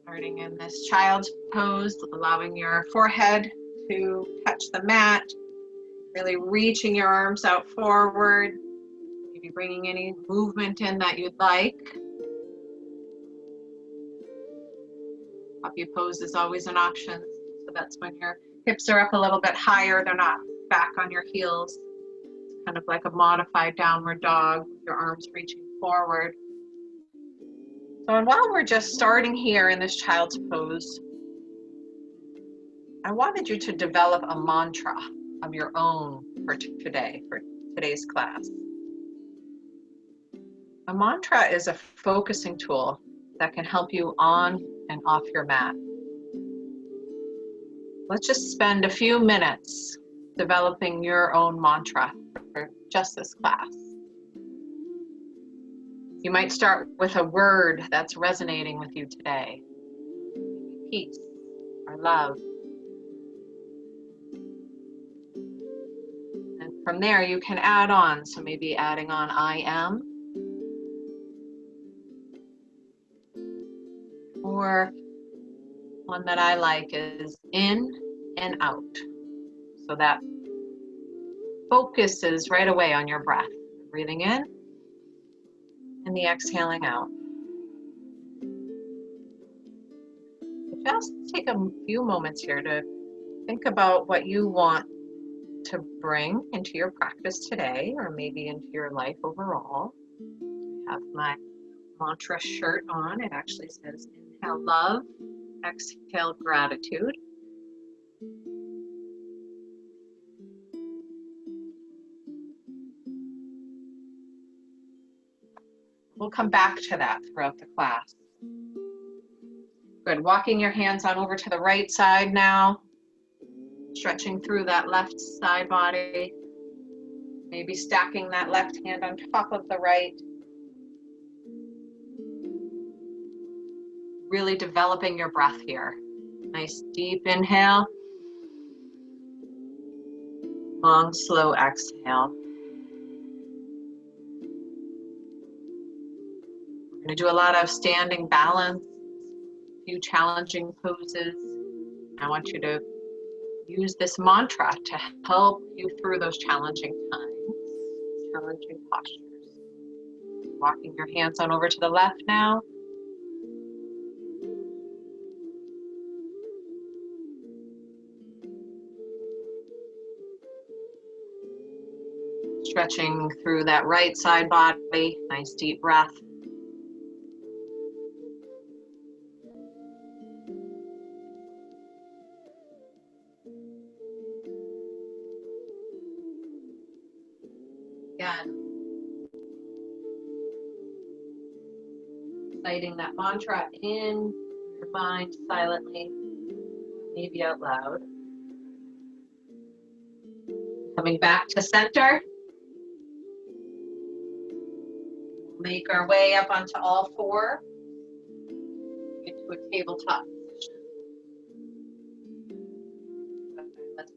Starting in this child's pose, allowing your forehead to touch the mat, really reaching your arms out forward, maybe bringing any movement in that you'd like. Puppy pose is always an option, so that's when your hips are up a little bit higher, they're not back on your heels. It's kind of like a modified downward dog with your arms reaching forward. So, and while we're just starting here in this child's pose, I wanted you to develop a mantra of your own for today's class. A mantra is a focusing tool that can help you on and off your mat. Let's just spend a few minutes developing your own mantra for just this class. You might start with a word that's resonating with you today. Peace or love. And from there you can add on, so maybe adding on I am. Or one that I like is in and out. So that focuses right away on your breath. Breathing in and the exhaling out. Just take a few moments here to think about what you want to bring into your practice today, or maybe into your life overall. I have my mantra shirt on. It actually says inhale love, exhale gratitude. We'll come back to that throughout the class. Good. Walking your hands on over to the right side now. Stretching through that left side body. Maybe stacking that left hand on top of the right. Really developing your breath here. Nice deep inhale. Long, slow exhale. We're going to do a lot of standing balance, a few challenging poses. I want you to use this mantra to help you through those challenging times, challenging postures. Walking your hands on over to the left now. Stretching through that right side body, nice deep breath. Again, reciting that mantra in your mind silently, maybe out loud. Coming back to center. Make our way up onto all four into a tabletop position. Let's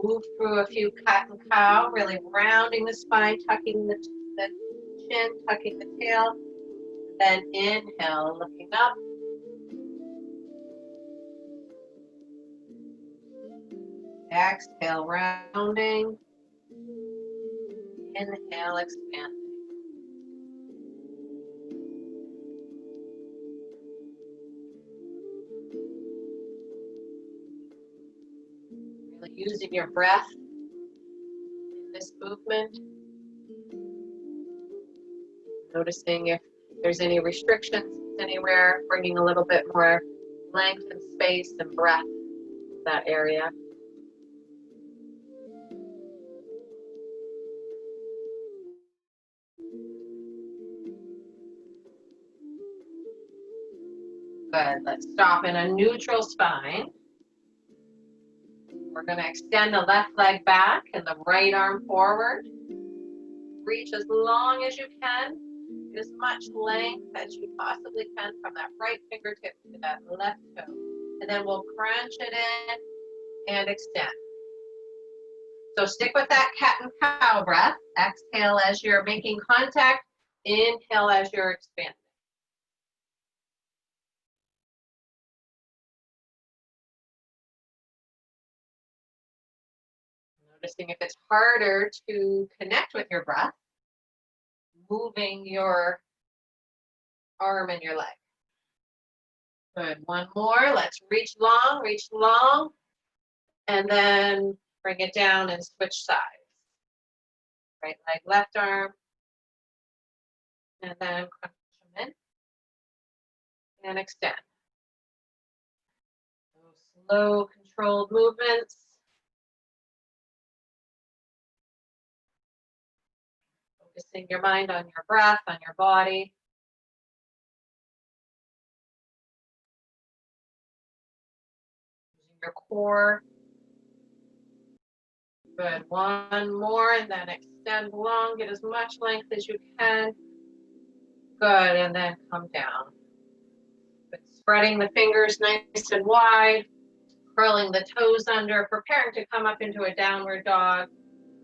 move through a few cat and cow, really rounding the spine, tucking the chin, tucking the tail. Then inhale, looking up. Exhale, rounding. Inhale, expanding. Really using your breath in this movement. Noticing if there's any restrictions anywhere, bringing a little bit more length and space and breath to that area. Good. Let's stop in a neutral spine. We're going to extend the left leg back and the right arm forward. Reach as long as you can. Get as much length as you possibly can from that right fingertip to that left toe. And then we'll crunch it in and extend. So stick with that cat and cow breath. Exhale as you're making contact. Inhale as you're expanding. Noticing if it's harder to connect with your breath, moving your arm and your leg. Good. One more. Let's reach long, and then bring it down and switch sides. Right leg, left arm, and then crunch them in and extend. Those slow, controlled movements. Focusing your mind on your breath, on your body. Using your core. Good. One more, and then extend long. Get as much length as you can. Good, and then come down. Good. Spreading the fingers nice and wide. Curling the toes under. Preparing to come up into a downward dog.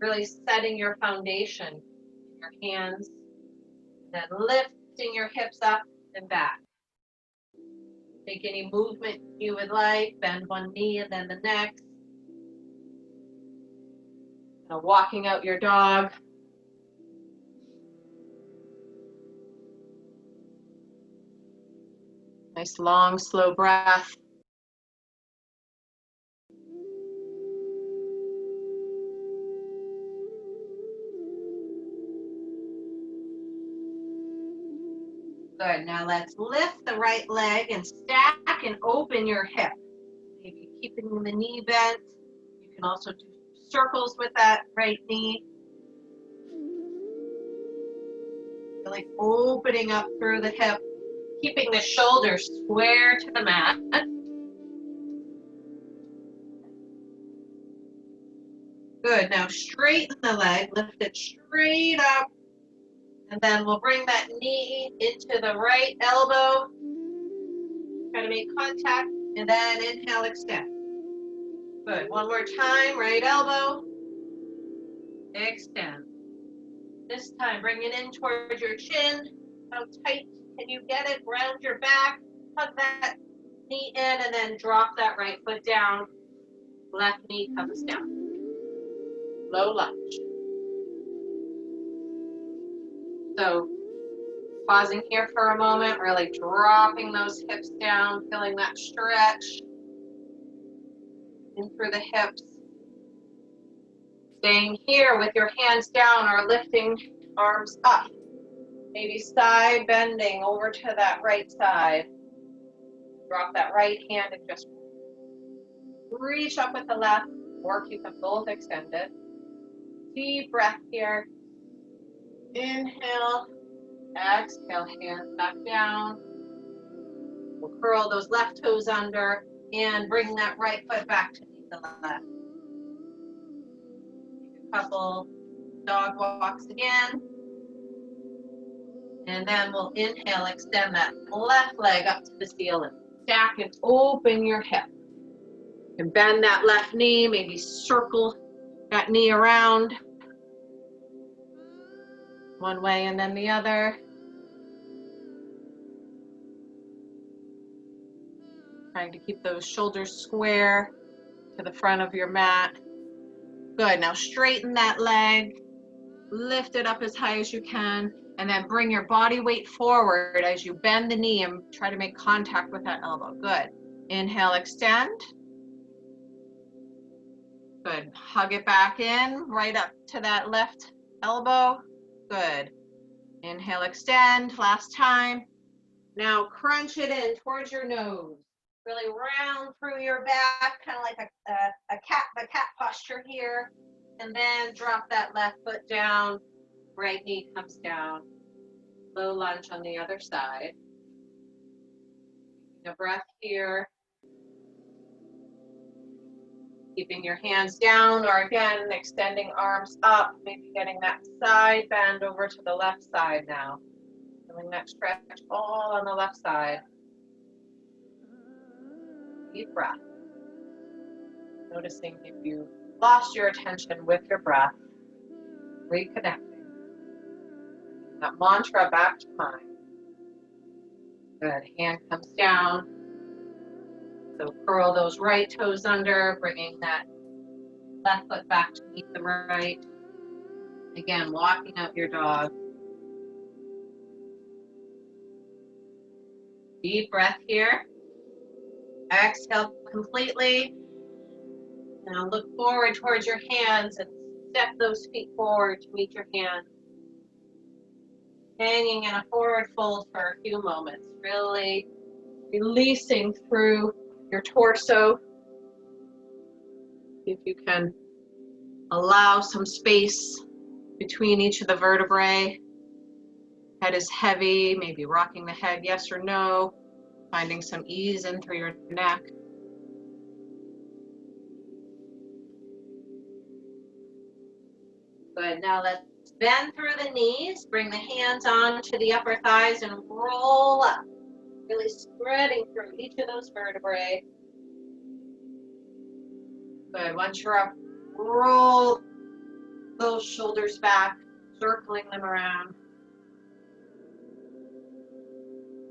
Really setting your foundation in your hands. And then lifting your hips up and back. Take any movement you would like. Bend one knee and then the next. Now walking out your dog. Nice long, slow breath. Good. Now let's lift the right leg and stack and open your hip. Maybe keeping the knee bent. You can also do circles with that right knee. Really opening up through the hip, keeping the shoulders square to the mat. Good. Now straighten the leg, lift it straight up. And then we'll bring that knee into the right elbow. Try to make contact. And then inhale, extend. Good. One more time. Right elbow. Extend. This time, bring it in towards your chin. How tight can you get it? Round your back. Hug that knee in and then drop that right foot down. Left knee comes down. Low lunge. So pausing here for a moment, really dropping those hips down, feeling that stretch in through the hips. Staying here with your hands down or lifting arms up. Maybe side bending over to that right side. Drop that right hand and just reach up with the left or keep them both extended. Deep breath here. Inhale. Exhale, hands back down. We'll curl those left toes under and bring that right foot back to meet the left. Take a couple dog walks again. And then we'll inhale, extend that left leg up to the ceiling. Stack and open your hip. You can bend that left knee, maybe circle that knee around. One way and then the other. Trying to keep those shoulders square to the front of your mat. Good. Now straighten that leg. Lift it up as high as you can. And then bring your body weight forward as you bend the knee and try to make contact with that elbow. Good. Inhale, extend. Good. Hug it back in, right up to that left elbow. Good. Inhale, extend. Last time. Now crunch it in towards your nose. Really round through your back, kind of like the cat posture here. And then drop that left foot down. Right knee comes down. Low lunge on the other side. Taking a breath here. Keeping your hands down, or again, extending arms up, maybe getting that side bend over to the left side now. Feeling that stretch all on the left side. Deep breath. Noticing if you lost your attention with your breath, reconnecting. That mantra back to mind. Good. Hand comes down. So curl those right toes under, bringing that Left foot back to meet the right. Again, walking out your dog. Deep breath here. Exhale completely. Now look forward towards your hands and step those feet forward to meet your hands. Hanging in a forward fold for a few moments. Really releasing through your torso. If you can allow some space between each of the vertebrae. Head is heavy, maybe rocking the head yes or no. Finding some ease in through your neck. Good, now let's bend through the knees, bring the hands on to the upper thighs and roll up. Really spreading through each of those vertebrae. Good, once you're up, roll those shoulders back, circling them around.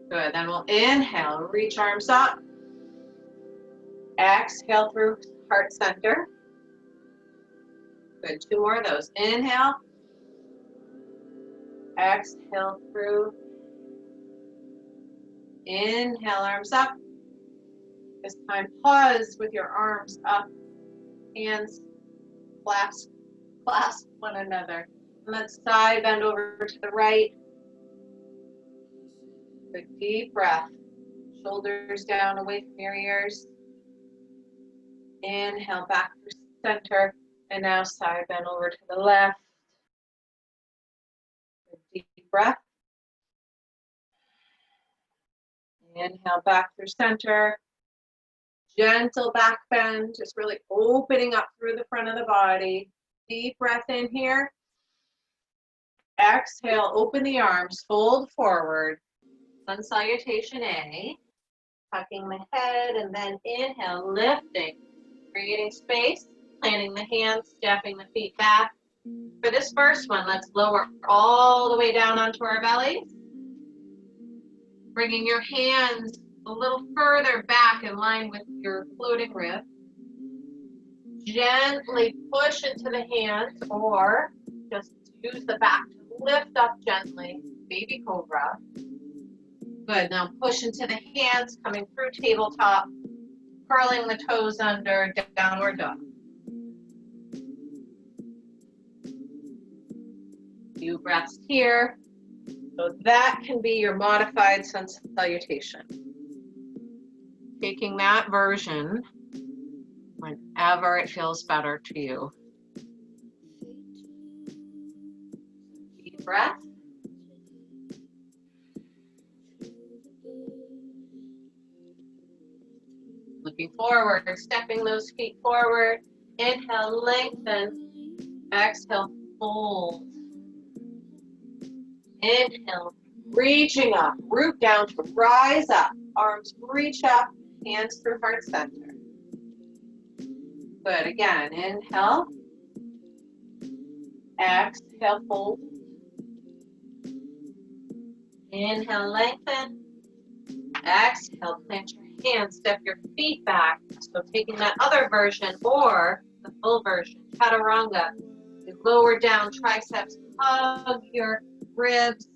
Good, then we'll inhale, reach arms up. Exhale through heart center. Good, 2 more of those. Inhale. Exhale through. Inhale, arms up. This time, pause with your arms up. Hands clasp one another. Let's side bend over to the right. Good, deep breath. Shoulders down away from your ears. Inhale, back through center. And now side bend over to the left. Deep breath. Inhale, back through center. Gentle back bend, just really opening up through the front of the body. Deep breath in here. Exhale, open the arms, fold forward. Sun salutation A. Tucking the head, and then inhale, lifting. Creating space, planting the hands, stepping the feet back. For this first one, let's lower all the way down onto our bellies. Bringing your hands a little further back in line with your floating rib. Gently push into the hands or just use the back to lift up gently, baby cobra. Good, now push into the hands, coming through tabletop, curling the toes under, downward dog. Few breaths here. So that can be your modified sun salutation. Taking that version whenever it feels better to you. Deep breath. Looking forward, stepping those feet forward. Inhale, lengthen. Exhale, fold. Inhale, reaching up, root down to rise up. Arms reach up, hands through heart center. Good, again, inhale. Exhale, fold. Inhale, lengthen. Exhale, plant your hands, step your feet back. So taking that other version or the full version, chaturanga. You lower down triceps, hug your ribs.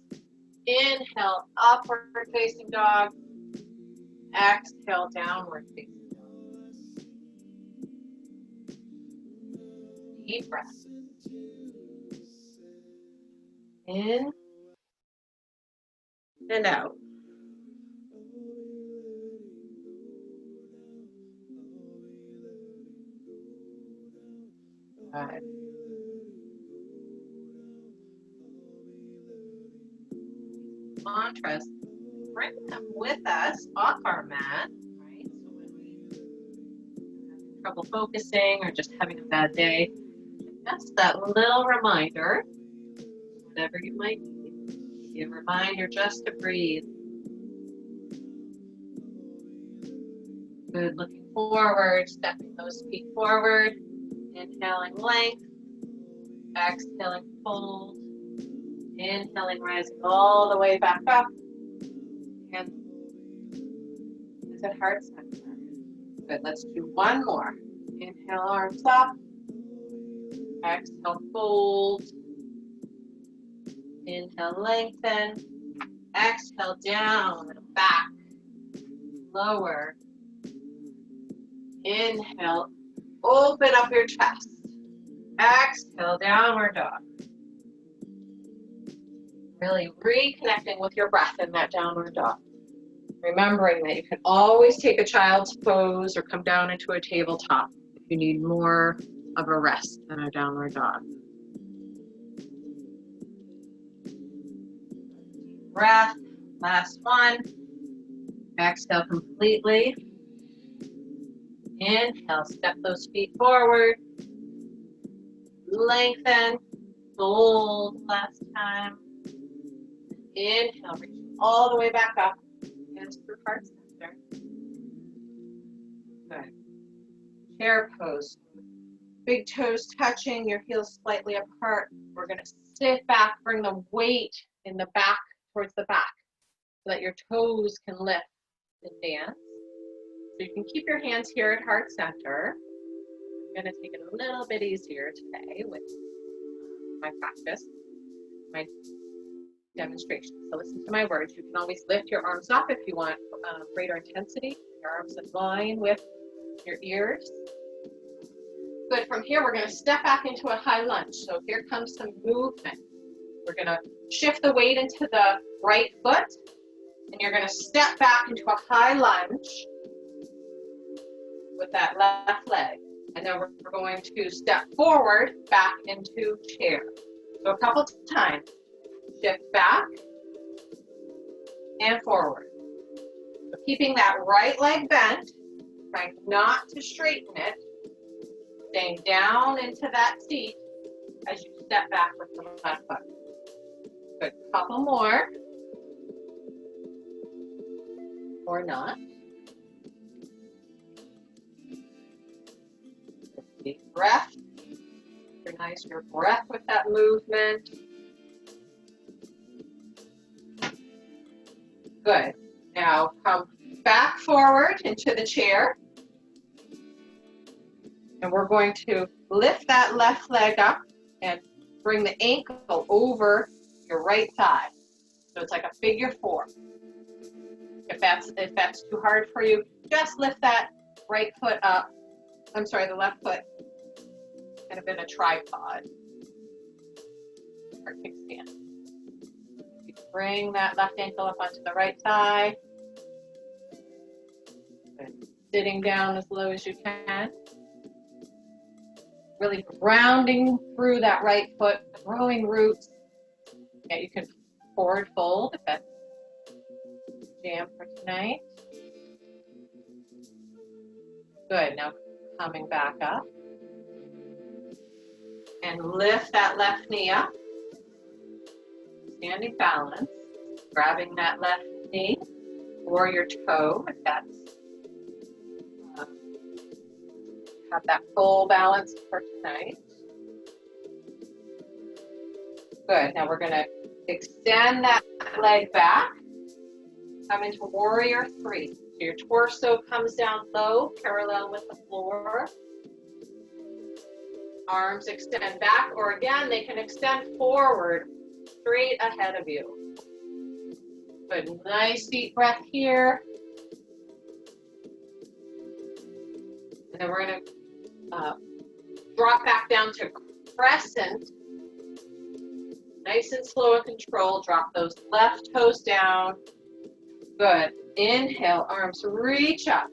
Inhale, upward facing dog. Exhale, downward facing dog. Deep breath. In and out. Good. Mantras, bring them with us off our mat, right? So when we have trouble focusing or just having a bad day, just that little reminder, whatever you might need, be a reminder just to breathe. Good, looking forward, stepping those feet forward, inhaling length, exhaling fold. Inhaling, rising all the way back up. And is it heart center? Good, let's do one more. Inhale, arms up. Exhale, fold. Inhale, lengthen. Exhale, down and back. Lower. Inhale, open up your chest. Exhale, downward dog. Really reconnecting with your breath in that downward dog. Remembering that you can always take a child's pose or come down into a tabletop if you need more of a rest than a downward dog. Breath, last one. Exhale completely. Inhale, step those feet forward. Lengthen, fold last time. Inhale, reach all the way back up. Hands through heart center. Good. Chair pose. Big toes touching, your heels slightly apart. We're going to sit back, bring the weight in the back towards the back so that your toes can lift and dance. So you can keep your hands here at heart center. I'm going to take it a little bit easier today with my practice, my demonstration. So listen to my words. You can always lift your arms up if you want greater intensity. Your arms in line with your ears. Good. From here, we're going to step back into a high lunge. So here comes some movement. We're going to shift the weight into the right foot, and you're going to step back into a high lunge with that left leg. And then we're going to step forward back into chair. So a couple times. Shift back and forward. So keeping that right leg bent, trying not to straighten it, staying down into that seat as you step back with the left foot. Good. Couple more. Or not. Deep breath. Synchronize your breath with that movement. Good. Now come back forward into the chair. And we're going to lift that left leg up and bring the ankle over your right thigh. So it's like a figure four. If that's too hard for you, just lift that right foot up. I'm sorry, the left foot kind of in a tripod or kickstand. Bring that left ankle up onto the right thigh. Good. Sitting down as low as you can. Really grounding through that right foot, growing roots. Yeah, you can forward fold if that's jam for tonight. Good. Now coming back up. And lift that left knee up. Standing balance, grabbing that left knee or your toe if that's have that full balance for tonight. Good. Now we're going to extend that leg back, come into warrior three. So your torso comes down low, parallel with the floor. Arms extend back, or again, they can extend forward, straight ahead of you. Good. Nice deep breath here. And then we're going to drop back down to crescent. Nice and slow and controlled. Drop those left toes down. Good. Inhale, arms reach up.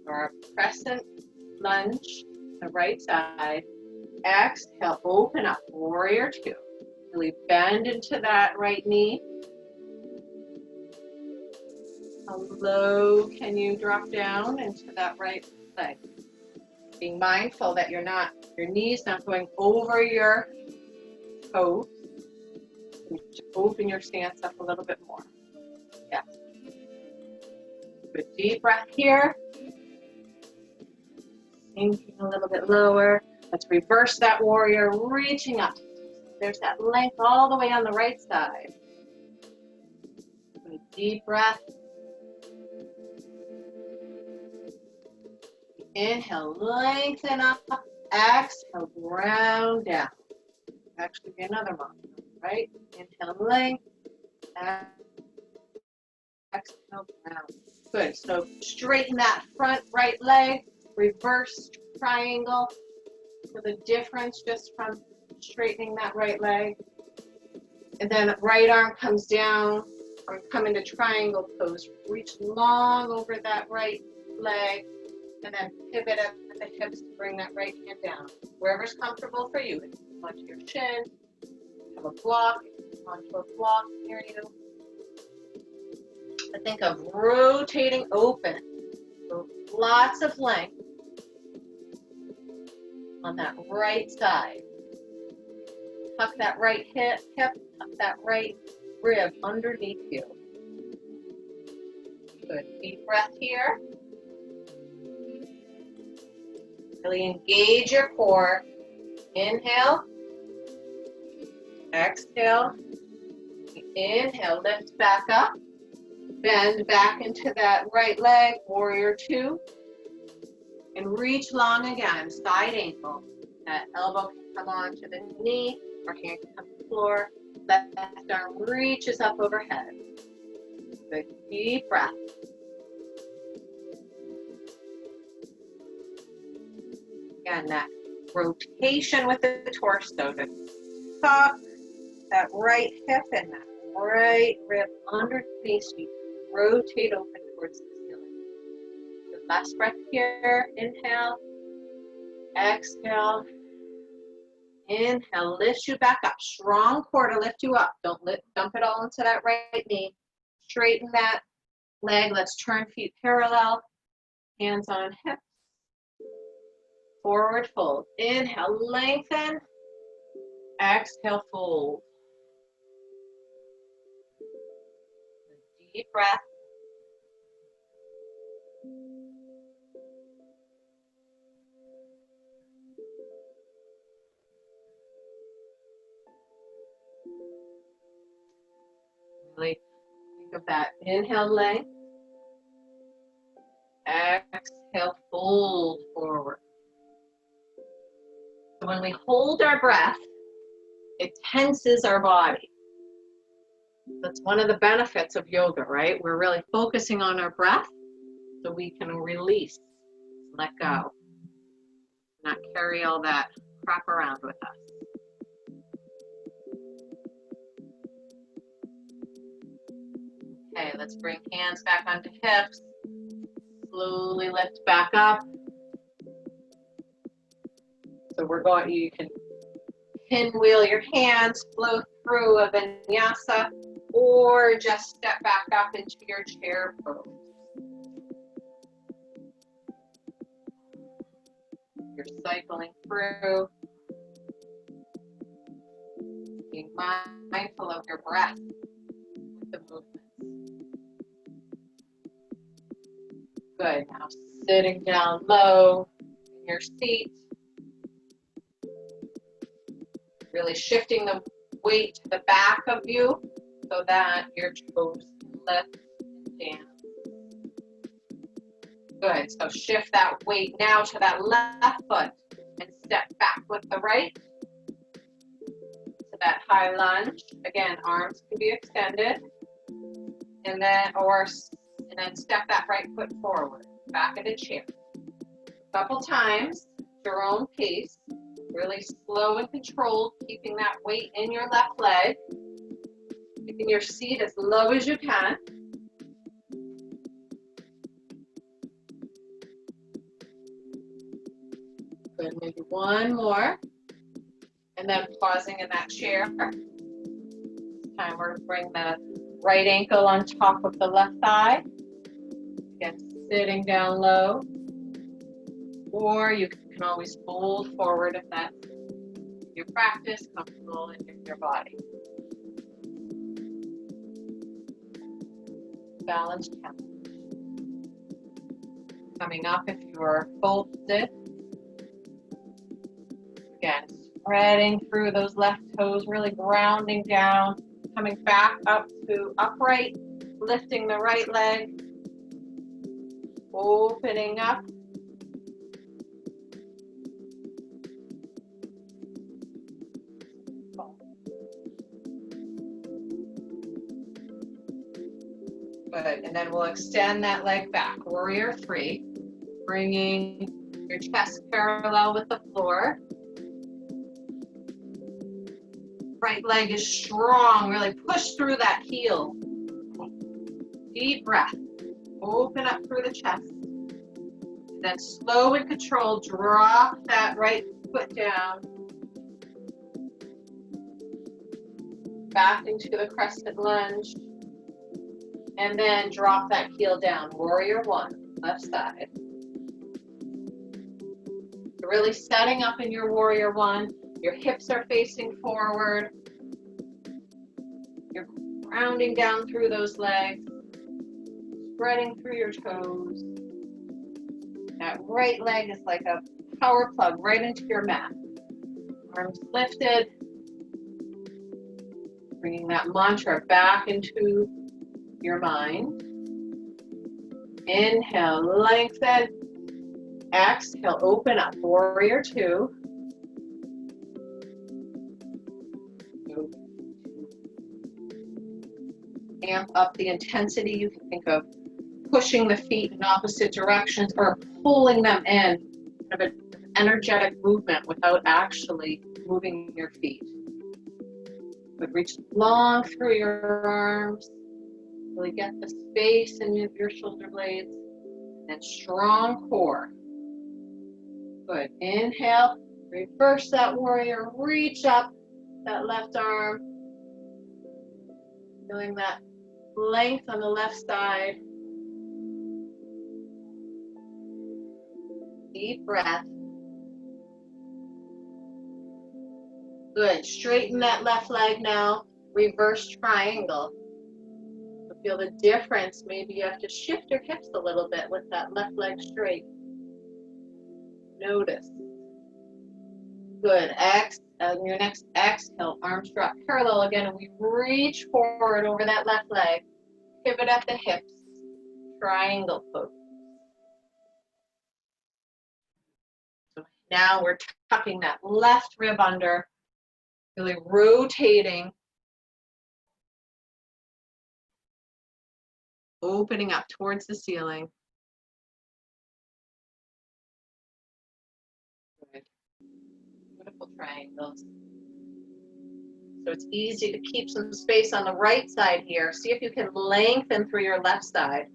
Or a crescent lunge, the right side. Exhale, open up, warrior two. Really bend into that right knee. How low can you drop down into that right leg? Being mindful that your knee's not going over your toes. You should open your stance up a little bit more. Yes. Good deep breath here. Sinking a little bit lower. Let's reverse that warrior, reaching up. There's that length all the way on the right side. Good deep breath. Inhale, lengthen up. exhale, ground down. Actually, be another one, right? Inhale, length. Exhale, ground. Good. So straighten that front right leg, reverse triangle. So the difference just from straightening that right leg. And then right arm comes down, or come into triangle pose. Reach long over that right leg, and then pivot up at the hips to bring that right hand down. Wherever's comfortable for you. Onto your shin, have a block, onto a block near you. I think of rotating open. So lots of length on that right side. Tuck that right hip, tuck that right rib underneath you. Good. Deep breath here. Really engage your core. Inhale. Exhale. Inhale, lift back up. Bend back into that right leg, warrior two. And reach long again, side ankle. That elbow can come onto the knee, or hand can come to the floor. Left arm reaches up overhead. Good, deep breath. Again, that rotation with the torso to tuck that right hip and that right rib underneath you. Rotate open towards the ceiling. Good, last breath here. Inhale. Exhale. Inhale, lift you back up. Strong core to lift you up. Don't dump it all into that right knee. Straighten that leg. Let's turn feet parallel. Hands on hips. Forward fold. Inhale, lengthen. Exhale, fold. Deep breath. Really think of that. Inhale, length. Exhale, fold forward. So when we hold our breath, it tenses our body. That's one of the benefits of yoga, right? We're really focusing on our breath so we can release, let go, not carry all that crap around with us. Okay, let's bring hands back onto hips. Slowly lift back up. So we're going, you can pinwheel your hands, flow through a vinyasa, or just step back up into your chair pose. You're cycling through. Being mindful of your breath with the movements. Good. Now sitting down low in your seat. Really shifting the weight to the back of you so that your toes lift and dance. Good. So shift that weight now to that left foot and step back with the right to that high lunge. Again, arms can be extended, and then step that right foot forward, back into chair. A couple times, your own pace. Really slow and controlled, keeping that weight in your left leg. Keeping your seat as low as you can. Good, maybe one more. And then pausing in that chair. This time we're going to bring the right ankle on top of the left thigh. Again, sitting down low. Or you can always fold forward if that's your practice, comfortable in your body. Balance challenge. Coming up if you are folded. Again, spreading through those left toes, really grounding down, coming back up to upright, lifting the right leg, opening up. Good, and then we'll extend that leg back. Warrior three, bringing your chest parallel with the floor. Right leg is strong, really push through that heel. Deep breath, open up through the chest. Then slow and controlled, drop that right foot down. Back into the crescent lunge. And then drop that heel down. Warrior one, left side. You're really setting up in your warrior one. Your hips are facing forward. You're grounding down through those legs. Spreading through your toes. That right leg is like a power plug right into your mat. Arms lifted. Bringing that mantra back into your mind. Inhale, lengthen. Exhale, open up. Warrior two. Amp up the intensity. You can think of pushing the feet in opposite directions or pulling them in. Kind of an energetic movement without actually moving your feet. But reach long through your arms. Really get the space in your shoulder blades. And strong core. Good. Inhale. Reverse that warrior. Reach up that left arm. Feeling that length on the left side. Deep breath. Good. Straighten that left leg now. Reverse triangle. So feel the difference. Maybe you have to shift your hips a little bit with that left leg straight. Notice. Good. Your next exhale, arms drop parallel again, and we reach forward over that left leg. Pivot at the hips. Triangle pose. So now we're tucking that left rib under, really rotating, opening up towards the ceiling. Good. Beautiful triangles. So it's easy to keep some space on the right side here. See if you can lengthen through your left side.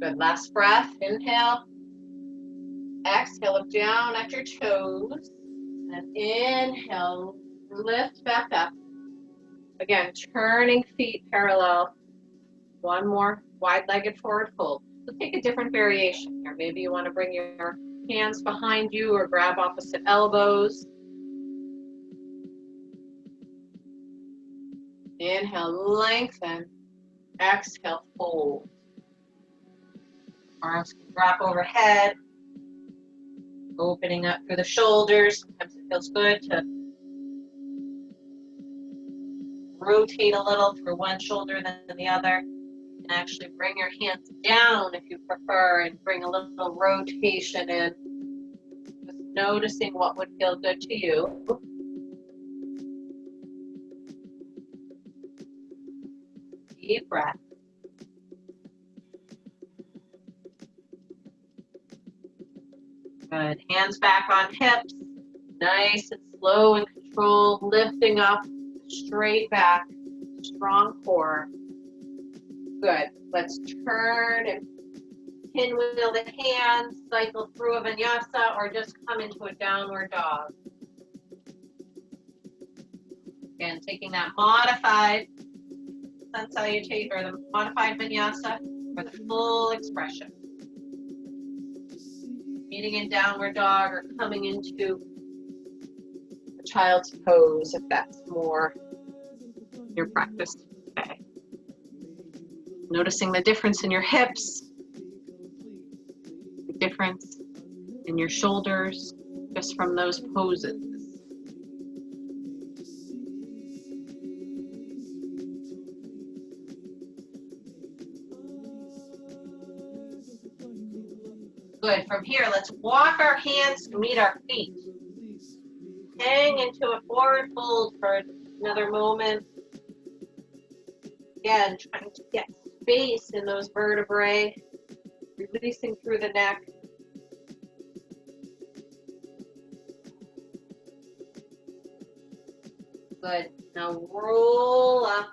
Good. Last breath. Inhale. Exhale. Look down at your toes. And inhale. Lift back up. Again, turning feet parallel. One more wide-legged forward fold. So take a different variation here. Maybe you want to bring your hands behind you or grab opposite elbows. Inhale, lengthen. Exhale, fold. Arms can drop overhead. Opening up through the shoulders. Sometimes it feels good to rotate a little through one shoulder than the other. You can actually bring your hands down if you prefer and bring a little rotation in. Just noticing what would feel good to you. Deep breath. Good. Hands back on hips. Nice and slow and controlled. Lifting up, straight back. Strong core. Good. Let's turn and pinwheel the hands. Cycle through a vinyasa or just come into a downward dog. Again, taking that modified sun salutation or the modified vinyasa for the full expression. Meeting in downward dog or coming into a child's pose if that's more your practice today. Noticing the difference in your hips, the difference in your shoulders just from those poses. Good. From here, let's walk our hands to meet our feet. Hang into a forward fold for another moment. Again, trying to get space in those vertebrae, releasing through the neck. Good. Now roll up,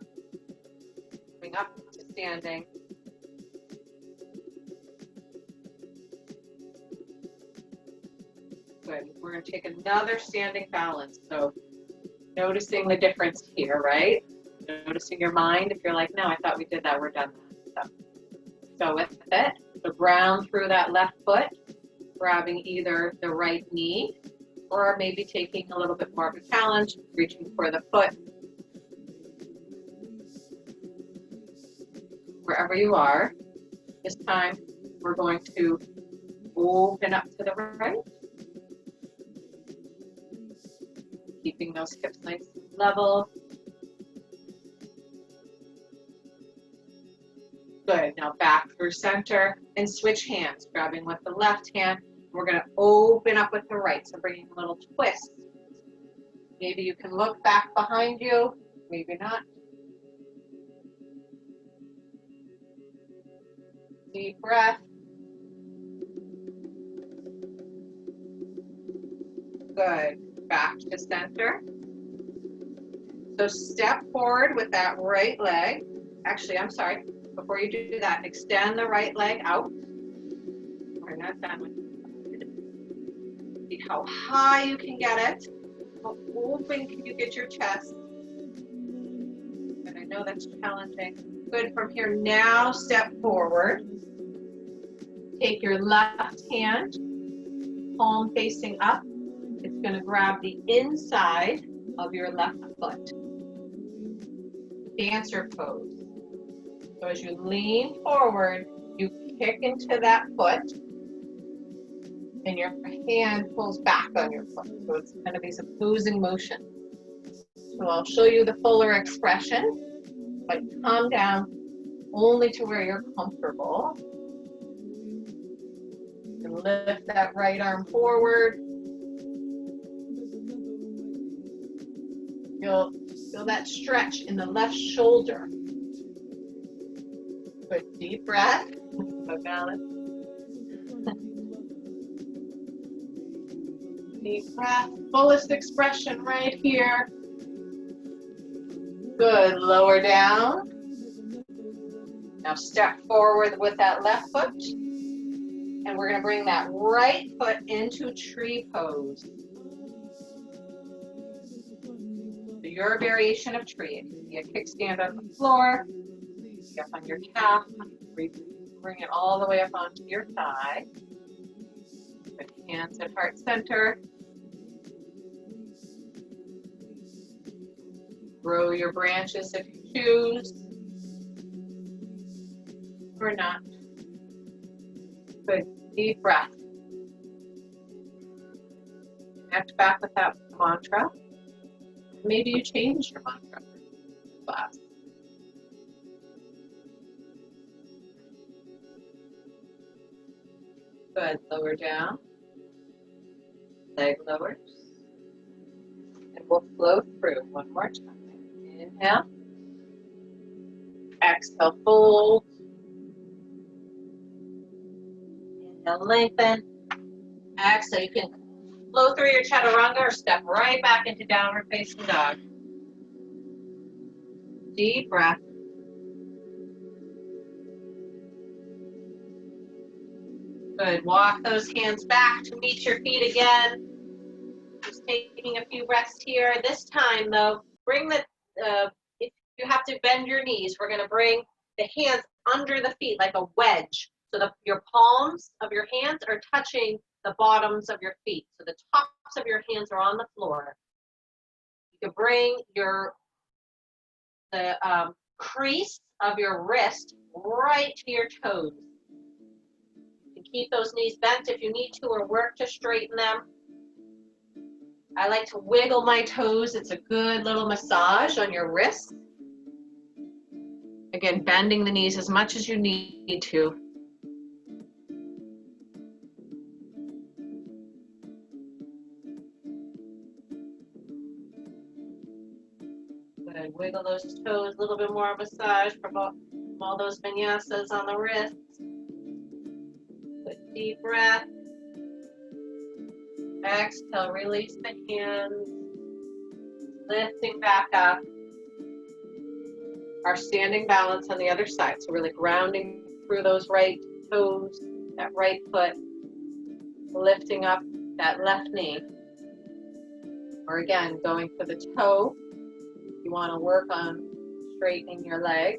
coming up to standing. Good. We're going to take another standing balance. So noticing the difference here, right? Noticing your mind. If you're like, no, I thought we did that, we're done that. So go with it. So ground through that left foot, grabbing either the right knee or maybe taking a little bit more of a challenge, reaching for the foot. Wherever you are, this time we're going to open up to the right. Keeping those hips nice and level. Good. Now back through center and switch hands, grabbing with the left hand. We're going to open up with the right, so bringing a little twist. Maybe you can look back behind you, maybe not. Deep breath. Good. Back to center. So step forward with that right leg. Actually, I'm sorry. Before you do that, extend the right leg out. We're not done with it. See how high you can get it. How open can you get your chest? And I know that's challenging. Good. From here, now step forward. Take your left hand, palm facing up. It's going to grab the inside of your left foot. Dancer pose. So as you lean forward, you kick into that foot, and your hand pulls back on your foot. So it's kind of these opposing motions. So I'll show you the fuller expression, but calm down only to where you're comfortable. And lift that right arm forward. You'll feel that stretch in the left shoulder. Good, deep breath. Balance. Deep breath, fullest expression right here. Good, lower down. Now step forward with that left foot. And we're going to bring that right foot into tree pose. So your variation of tree. It can be a kickstand on the floor, up on your calf, bring it all the way up onto your thigh. Put hands at heart center. Grow your branches if you choose, or not. Good, deep breath. Connect back with that mantra. Maybe you change your mantra for class. Good, lower down, leg lowers, and we'll flow through one more time. Inhale, exhale, fold, inhale, lengthen, exhale, you can flow through your chaturanga or step right back into downward facing dog. Deep breath. Good. Walk those hands back to meet your feet again. Just taking a few breaths here. This time, though, bring the, if you have to bend your knees, we're going to bring the hands under the feet like a wedge. So your palms of your hands are touching the bottoms of your feet. So the tops of your hands are on the floor. You can bring the crease of your wrist right to your toes. Keep those knees bent if you need to, or work to straighten them. I like to wiggle my toes. It's a good little massage on your wrists. Again, bending the knees as much as you need to. Good. Wiggle those those toes, a little bit more of a massage from all those vinyasas on the wrists. Good deep breath. Exhale, release the hands, lifting back up. Our standing balance on the other side. So really grounding through those right toes, that right foot, lifting up that left knee. Or again, going for the toe. You want to work on straightening your leg.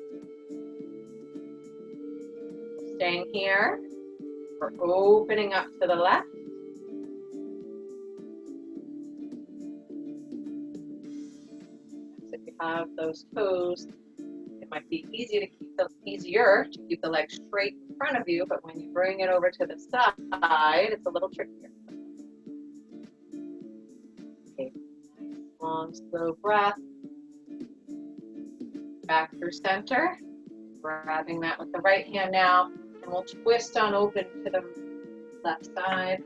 Staying here. We're opening up to the left. If you have those toes, it might be easier to keep the leg straight in front of you, but when you bring it over to the side, it's a little trickier. Okay, nice, long, slow breath. Back through center. Grabbing that with the right hand now, and we'll twist on open to the left side.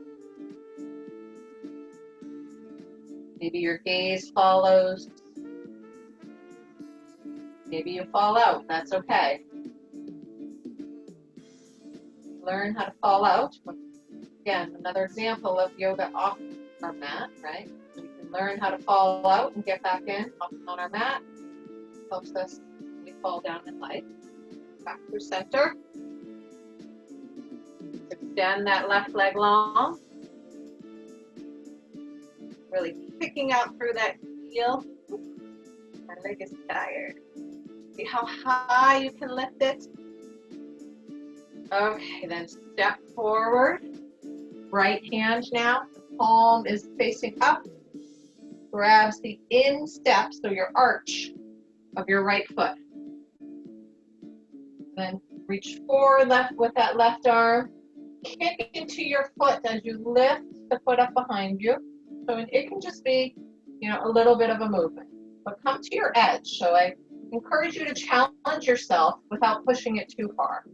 Maybe your gaze follows. Maybe you fall out, that's okay. Learn how to fall out. Again, another example of yoga off our mat, right? We can learn how to fall out and get back in on our mat. Helps us when we fall down in life. Back through center. Extend that left leg long. Really kicking out through that heel. My leg is tired. See how high you can lift it? Okay, then step forward. Right hand now. The palm is facing up. Grabs the instep, so your arch of your right foot. Then reach forward left with that left arm. Kick into your foot as you lift the foot up behind you. So it can just be, a little bit of a movement. But come to your edge. So I encourage you to challenge yourself without pushing it too far.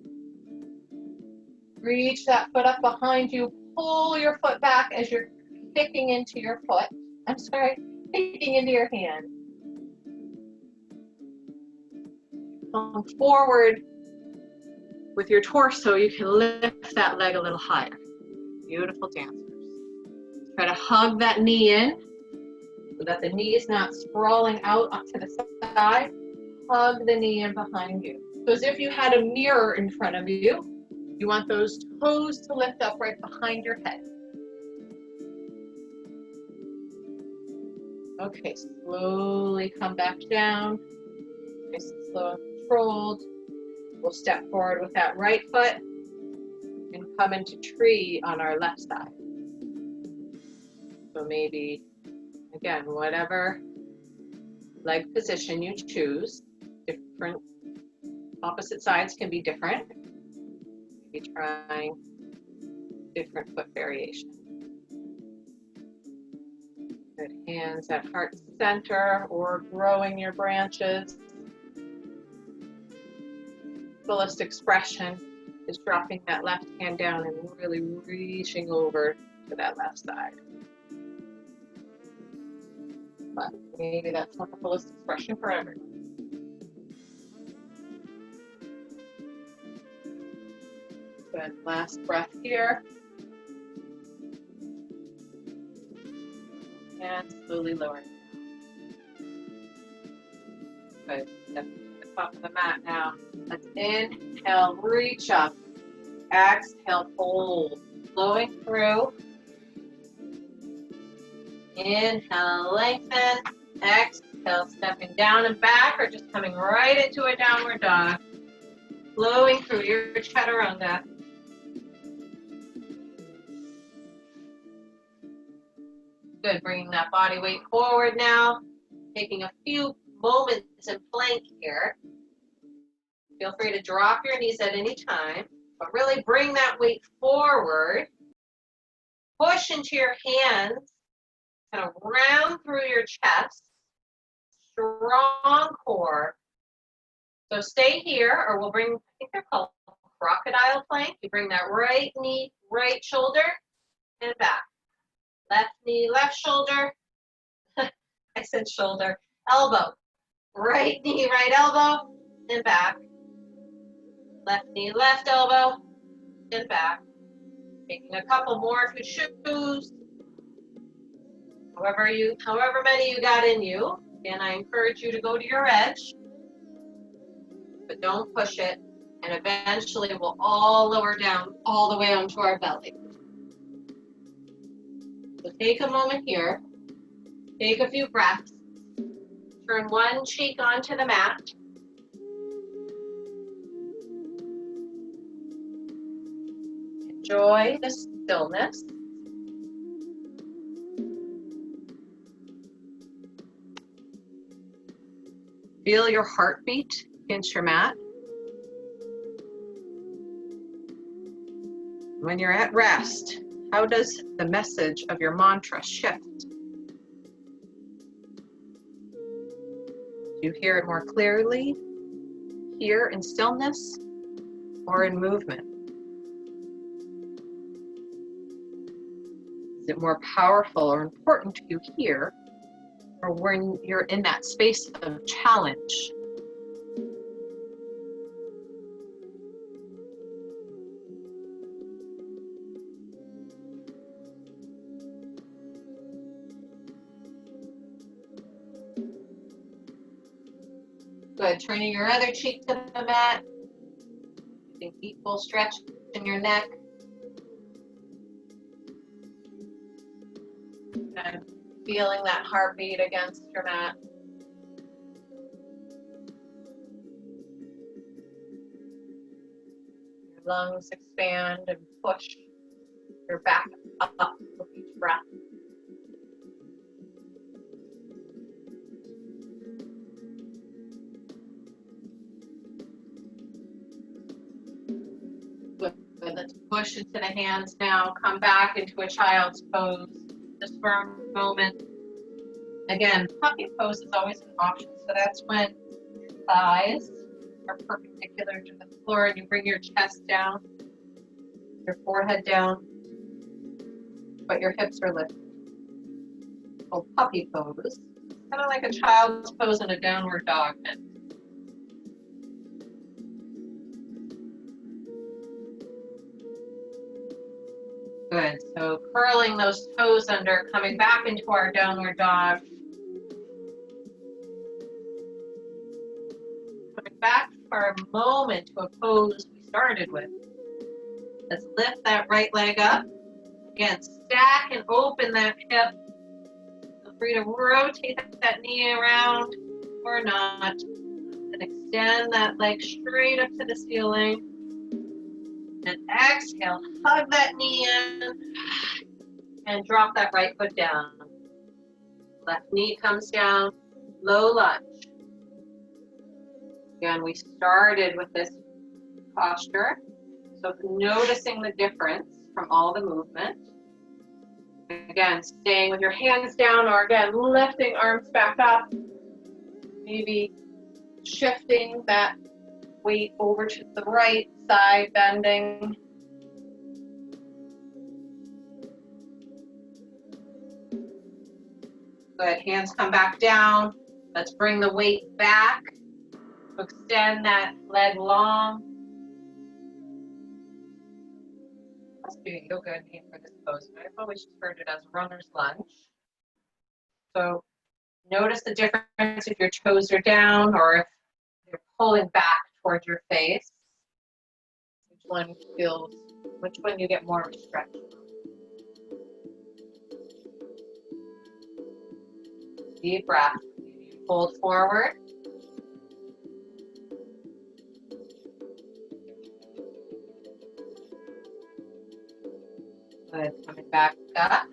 Reach that foot up behind you. Pull your foot back as you're kicking into your foot. Kicking into your hand. Come forward with your torso. You can lift that leg a little higher. Beautiful dancers. Try to hug that knee in so that the knee is not sprawling out to the side. Hug the knee in behind you. So as if you had a mirror in front of you. You want those toes to lift up right behind your head. Okay, slowly come back down. Nice and slow and controlled. We'll step forward with that right foot and come into tree on our left side. So maybe, again, whatever leg position you choose, different opposite sides can be different. Maybe trying different foot variation. Good, hands at heart center or growing your branches. Fullest expression is dropping that left hand down and really reaching over to that left side. But maybe that's not the fullest expression for everyone. Good, last breath here. And slowly lower. Good, step to the top of the mat now. Let's inhale, reach up. Exhale, fold. Flowing through. Inhale, lengthen. Exhale, stepping down and back or just coming right into a downward dog. Flowing through your chaturanga. Good, bringing that body weight forward now. Taking a few moments in plank here. Feel free to drop your knees at any time, but really bring that weight forward. Push into your hands, kind of round through your chest. Strong core. So stay here, or we'll bring, I think they're called crocodile plank. You bring that right knee, right shoulder, and back. Left knee, left shoulder. I said shoulder. Elbow. Right knee, right elbow, and back. Left knee, left elbow, and back. Taking a couple more if you choose. However many you got in you. And I encourage you to go to your edge, but don't push it. And eventually we'll all lower down all the way onto our belly. So take a moment here. Take a few breaths. Turn one cheek onto the mat. Enjoy the stillness. Feel your heartbeat against your mat. When you're at rest, how does the message of your mantra shift? Do you hear it more clearly here in stillness or in movement? Is it more powerful or important to you here or when you're in that space of challenge? Good, turning your other cheek to the mat. Using equal stretch in your neck. And feeling that heartbeat against your mat. Your lungs expand and push your back up with each breath. Good. Let's push into the hands now. Come back into a child's pose. Just for a moment. Again, puppy pose is always an option. So that's when your thighs are perpendicular to the floor and you bring your chest down, your forehead down, but your hips are lifted. Called puppy pose. Kind of like a child's pose in a downward dog. Good, so curling those toes under, coming back into our downward dog. Coming back for a moment to a pose we started with. Let's lift that right leg up. Again, stack and open that hip. Feel free to rotate that knee around or not. And extend that leg straight up to the ceiling. And exhale, hug that knee in, and drop that right foot down. Left knee comes down, low lunge. Again, we started with this posture, so noticing the difference from all the movement. Again, staying with your hands down, or again, lifting arms back up. Maybe shifting that weight over to the right side, bending. Good, hands come back down. Let's bring the weight back. Extend that leg long. Must be a yoga name for this pose, but I've always just heard it as runner's lunge. So notice the difference if your toes are down or if you're pulling back towards your face. Which one you get more of a stretch? Deep breath. Fold forward. Good. Coming back up.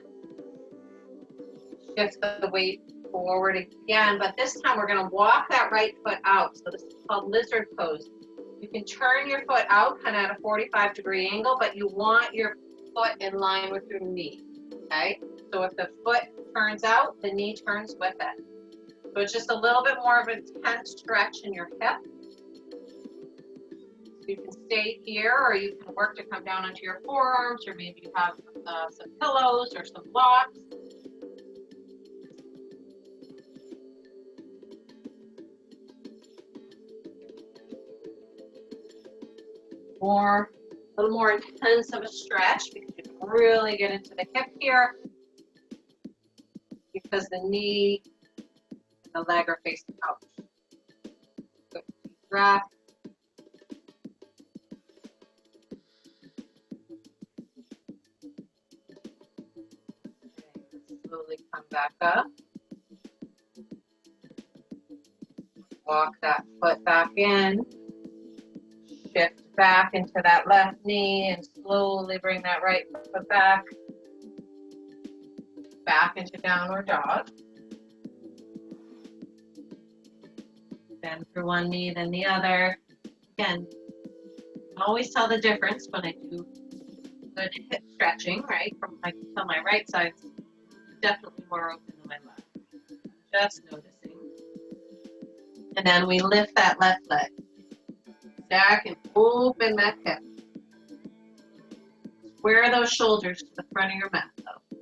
Shift the weight forward again, but this time we're going to walk that right foot out. So this is called lizard pose. You can turn your foot out kind of at a 45-degree angle, but you want your foot in line with your knee, okay? So if the foot turns out, the knee turns with it. So it's just a little bit more of an intense stretch in your hip. So you can stay here, or you can work to come down onto your forearms, or maybe you have some pillows or some blocks. little more intense of a stretch because you can really get into the hip here because the knee and the leg are facing out. Good deep breath. Slowly come back up. Walk that foot back in. Shift back into that left knee and slowly bring that right foot back. Back into downward dog. Bend through one knee, then the other. Again, you can always tell the difference when I do good hip stretching, right? From I can tell my right side's definitely more open than my left. Just noticing. And then we lift that left leg. Stack and open that hip. Square those shoulders to the front of your mat, though.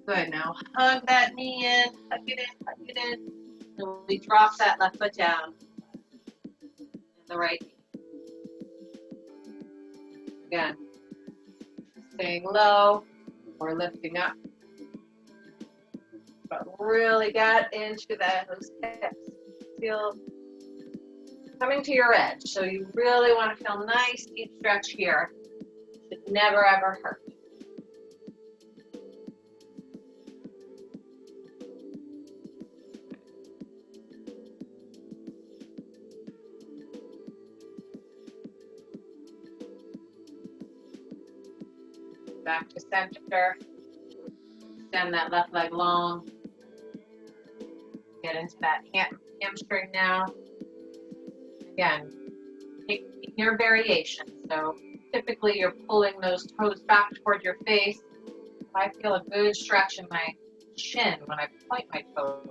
Good. Now hug that knee in, hug it in, hug it in. And we drop that left foot down. And the right knee. Again, staying low or lifting up. But really get into those hips. Feel coming to your edge. So you really want to feel nice, deep stretch here. Should never ever hurt. Back to center. Extend that left leg long. Get into that hamstring now. Again, take your variation. So typically you're pulling those toes back toward your face. I feel a good stretch in my chin when I point my toes.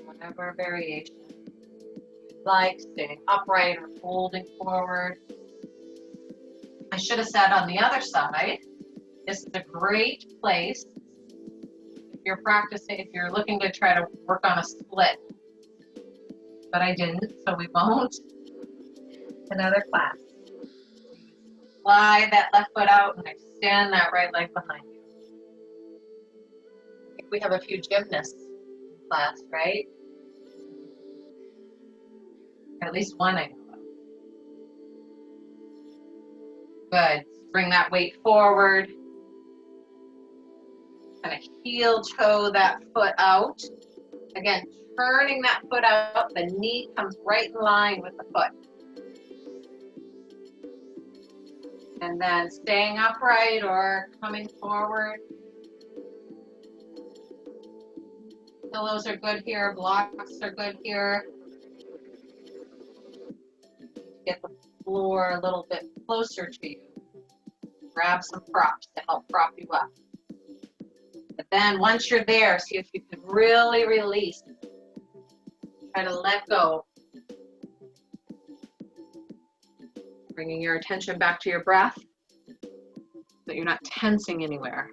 Whatever variation you'd like, staying upright or folding forward. I should have said on the other side, this is a great place if you're practicing, if you're looking to try to work on a split. But I didn't, so we won't. Another class. Slide that left foot out and extend that right leg behind you. I think we have a few gymnasts in class, right? At least one I know of. Good. Bring that weight forward. Kind of heel toe that foot out. Again, turning that foot out, the knee comes right in line with the foot. And then staying upright or coming forward. Pillows are good here, blocks are good here. Get the floor a little bit closer to you. Grab some props to help prop you up. But then once you're there, see if you can really release. Try to let go. Bringing your attention back to your breath so you're not tensing anywhere.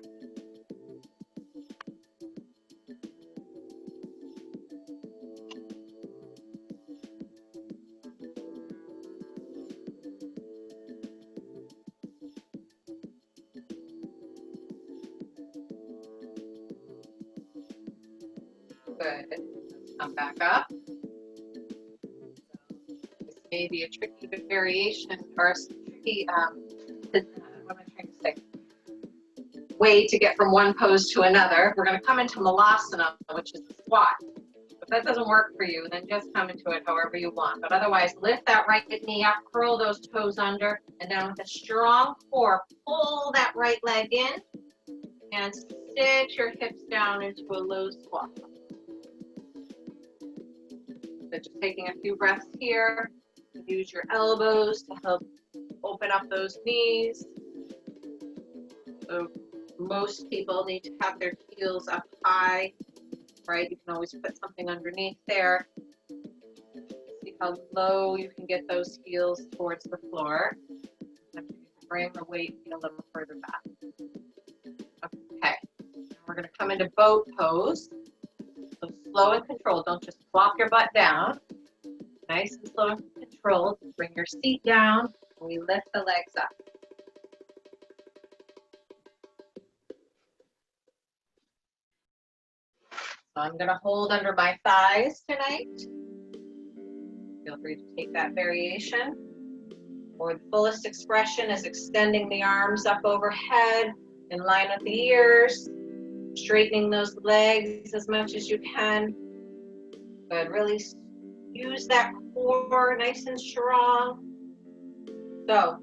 Good. Let's come back up. This may be a tricky variation or a tricky, what am I trying to say? Way to get from one pose to another. We're going to come into Malasana, which is the squat. If that doesn't work for you, then just come into it however you want. But otherwise, lift that right knee up, curl those toes under, and then with a strong core, pull that right leg in, and sit your hips down into a low squat. So just taking a few breaths here. Use your elbows to help open up those knees. So most people need to have their heels up high, right? You can always put something underneath there. See how low you can get those heels towards the floor. And you can bring the weight a little further back. Okay, we're going to come into boat pose. So slow and controlled. Don't just flop your butt down. Nice and slow and controlled. Bring your seat down. We lift the legs up. So I'm going to hold under my thighs tonight. Feel free to take that variation. Or the fullest expression is extending the arms up overhead in line with the ears, straightening those legs as much as you can. Good. Really use that core nice and strong. So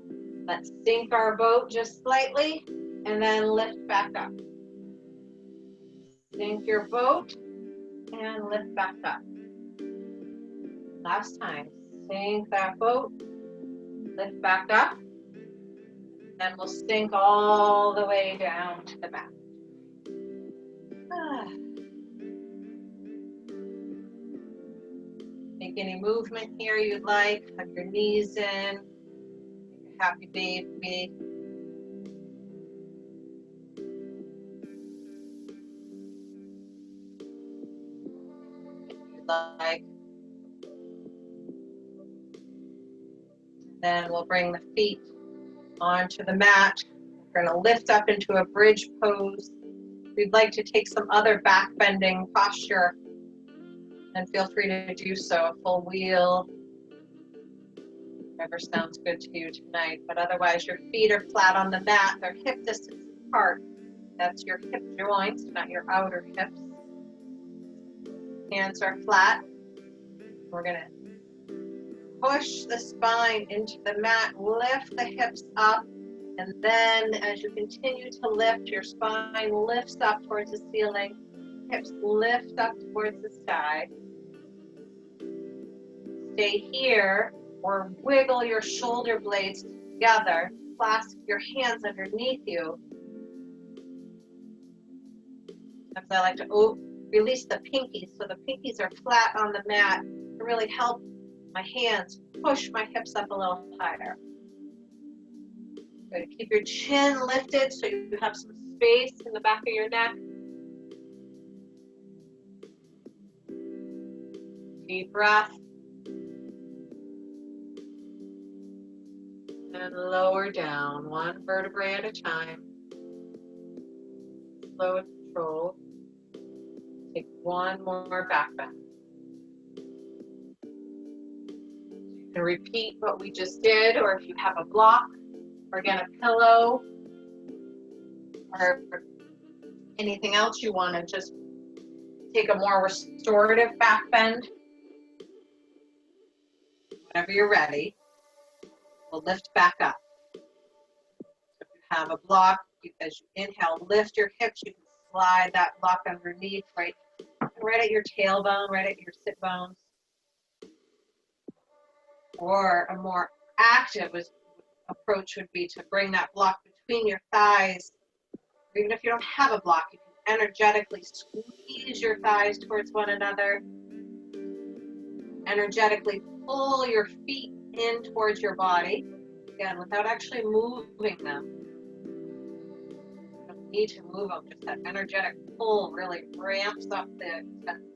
let's sink our boat just slightly and then lift back up. Sink your boat and lift back up. Last time, sink that boat, lift back up, and we'll sink all the way down to the mat. Make any movement here you'd like. Hug your knees in. Make a happy baby. If you'd like. Then we'll bring the feet onto the mat. We're going to lift up into a bridge pose. If you'd like to take some other back bending posture, then feel free to do so. A full wheel, whatever sounds good to you tonight. But otherwise, your feet are flat on the mat. They're hip distance apart. That's your hip joints, not your outer hips. Hands are flat. We're going to push the spine into the mat, lift the hips up, and then as you continue to lift, your spine lifts up towards the ceiling, hips lift up towards the sky. Stay here or wiggle your shoulder blades together, clasp your hands underneath you. As I like to release the pinkies, so the pinkies are flat on the mat to really help my hands push my hips up a little higher. Good. Keep your chin lifted so you have some space in the back of your neck. Deep breath. And lower down, one vertebrae at a time. Slow and controlled. Take one more back bend. You can repeat what we just did, or if you have a block, or again a pillow, or anything else you want to just take a more restorative back bend. Whenever you're ready, we'll lift back up. If you have a block, as you inhale, lift your hips. You can slide that block underneath, right at your tailbone, right at your sit bones. Or a more active approach would be to bring that block between your thighs. Or even if you don't have a block, you can energetically squeeze your thighs towards one another. Energetically pull your feet in towards your body, again, without actually moving them. You don't need to move them, just that energetic pull really ramps up the intensity.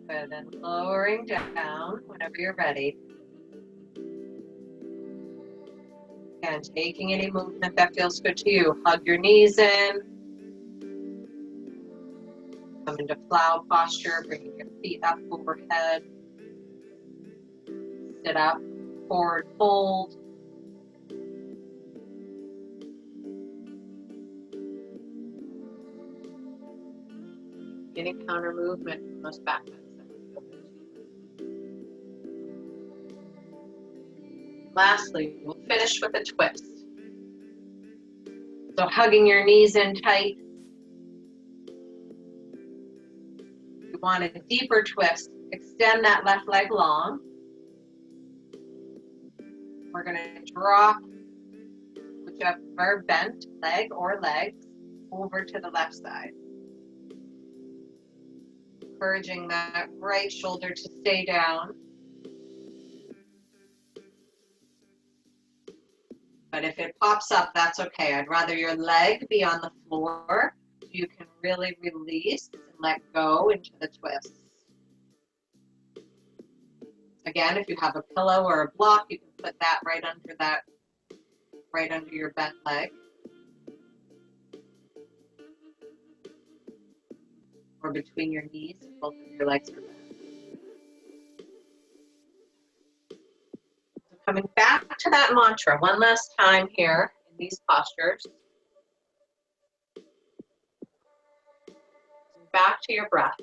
Good, and lowering down whenever you're ready. Again, taking any movement that feels good to you. Hug your knees in. Come into plow posture, bringing your feet up overhead. Sit up, forward fold. Any counter movement from those back bends that would feel good to you. Lastly, we'll finish with a twist. So hugging your knees in tight. If you want a deeper twist, extend that left leg long. We're going to drop whichever bent leg or legs over to the left side. Encouraging that right shoulder to stay down. But if it pops up, that's okay. I'd rather your leg be on the floor so you can really release and let go into the twists. Again, if you have a pillow or a block, you can put that right under your bent leg. Or between your knees if both of your legs are bent. So coming back to that mantra one last time here in these postures. Back to your breath.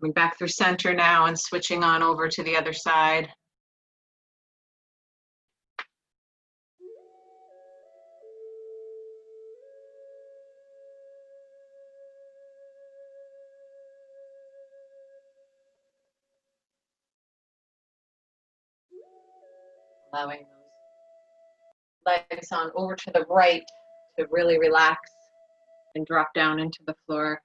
Coming back through center now and switching on over to the other side. Allowing those legs on over to the right to really relax and drop down into the floor.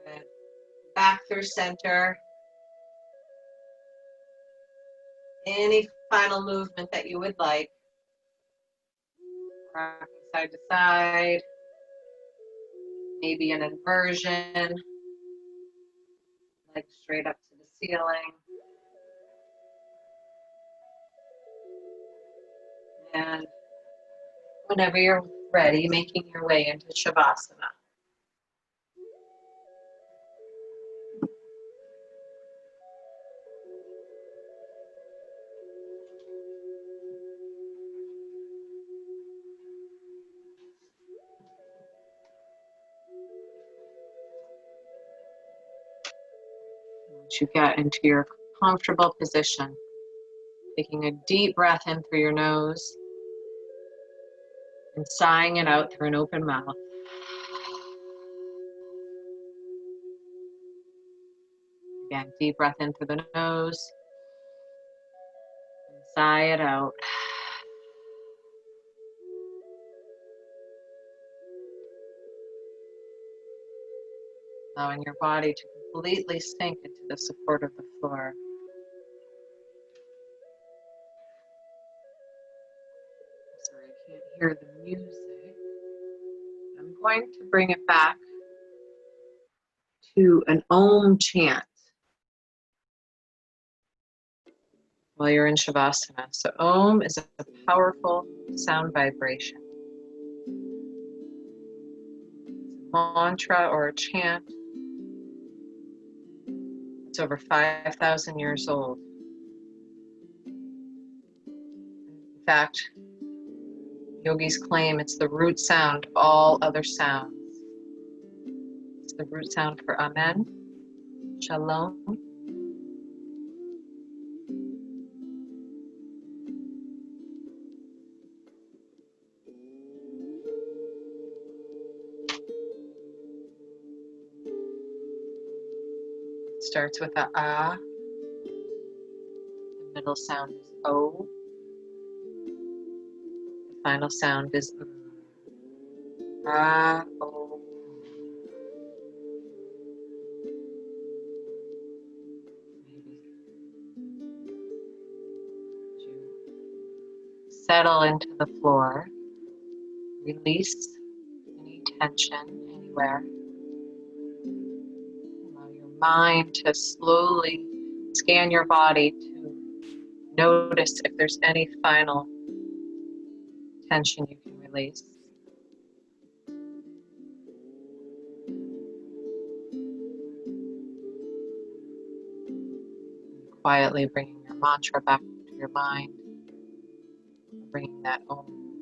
Good. Back through center. Any final movement that you would like. Rocking side to side. Maybe an inversion. Legs straight up to the ceiling. And whenever you're ready, making your way into Shavasana. Once you get into your comfortable position, taking a deep breath in through your nose and sighing it out through an open mouth. Again, deep breath in through the nose and sigh it out. Allowing your body to completely sink into the support of the floor. Sorry, I can't hear the music. I'm going to bring it back to an Om chant while you're in Shavasana. So Om is a powerful sound vibration. It's a mantra or a chant. It's over 5,000 years old. In fact, yogis claim it's the root sound of all other sounds. It's the root sound for Amen, Shalom, it starts with a Ah. The middle sound is O. The final sound is Ah, O. Maybe you settle into the floor. Release any tension anywhere. Allow your mind to slowly scan your body to notice if there's any final tension you can release. Quietly bringing your mantra back to your mind, bringing that Om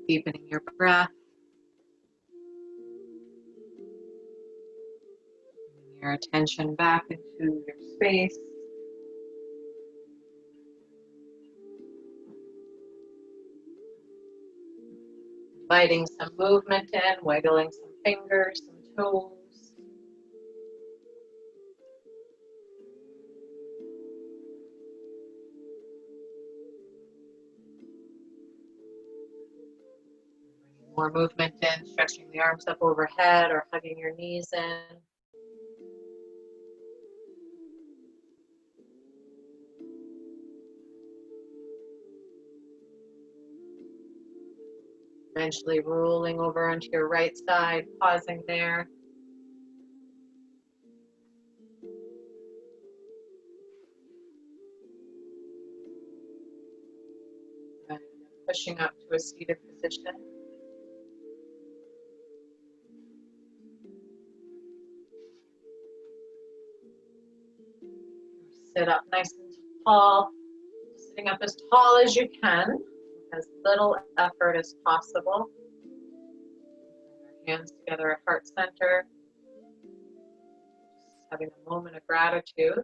Deepening your breath. Bringing your attention back into your space. Inviting some movement in, wiggling some fingers, some toes. More movement in, stretching the arms up overhead or hugging your knees in. Eventually rolling over onto your right side, pausing there. And pushing up to a seated position. Sit up nice and tall, sitting up as tall as you can, with as little effort as possible. Hands together at heart center. Just having a moment of gratitude,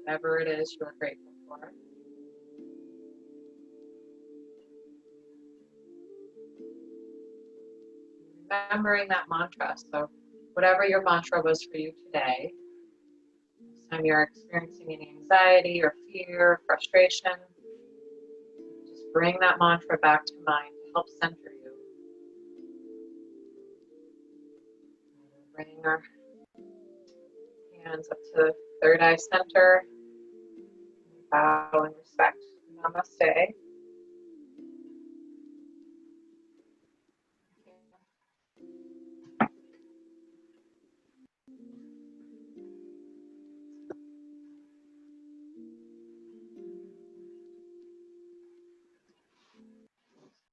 whatever it is you're grateful for. Remembering that mantra. So whatever your mantra was for you today, next time you're experiencing any anxiety or fear or frustration, just bring that mantra back to mind to help center you. Bringing our hands up to third eye center. Bow in respect. Namaste.